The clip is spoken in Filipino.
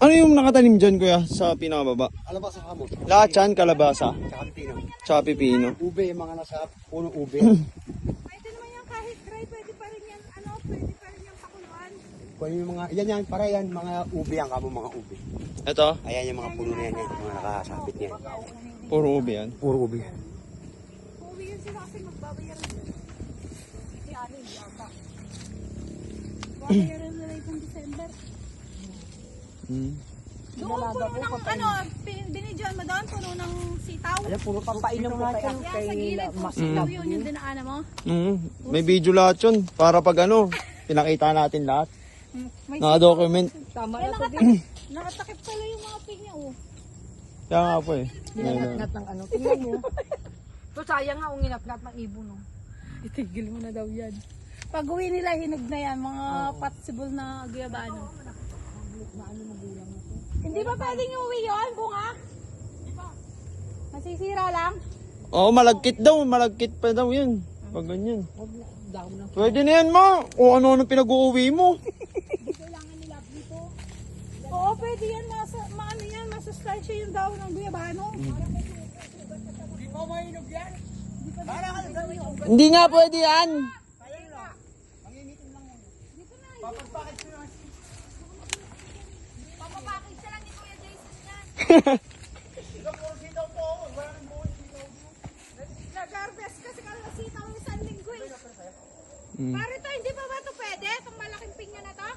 Ano yung nakatanim dyan, kuya, sa pinakababa? Kalabasa ka mo. Lahat yan, kalabasa. Tsaka pipino. Tsaka pipino. Ube, yung mga nasa puno ube. Pwede naman yan kahit dry, pwede pa rin yan, pwede pa rin yan pakuluan. Kung yung mga, yan, para yan, mga ube ang kamo, mga ube. Ito, Ayan yung mga puno na yan, yung mga nakasabit niyan. puro ube yan. Puro ube. Uuwi yun sila kasi magbabayaran yun. Si Ani, hindi ata. Babayaran nila itong December. Doon puno ng, binidyoan mo doon, puno ng sitaw. Ayan, puro Papainom ko kay Yan, sa gilid po, sitaw yun yung dinaanan mo. May video lahat yun. Para pag pinakita natin lahat. May Naka-document. Tama Ay, na to. nakatakip pala yung mga pinya, oh. Kaya nga po eh. Ginatnat ng ano. Tingnan mo. To sayang nga, ginatnat ng ibon, no. Itigil mo na daw yan. Pag uwi nila, hinog na yan, mga possible na guyabano. Hindi ba pwedeng uwi yun, bunga? Masisira lang? Oo, malagkit daw. Malagkit pa daw yun. Pag ganyan. Huwag na, daw na. Pwede na yan, ma. O ano-ano pinag-uuwi mo. Oo, pwede yan. Maano yan, masustansya yung daw ng guyabano. Hindi mo mainog yan. Hindi nga pwede yan. Papapakit siya lang ni Kuya Jason yan. Nag-harvest kasi kalasitaw yung isang linggo eh. Pare to, hindi pa ba ito pwede? Itong malaking pinya na to?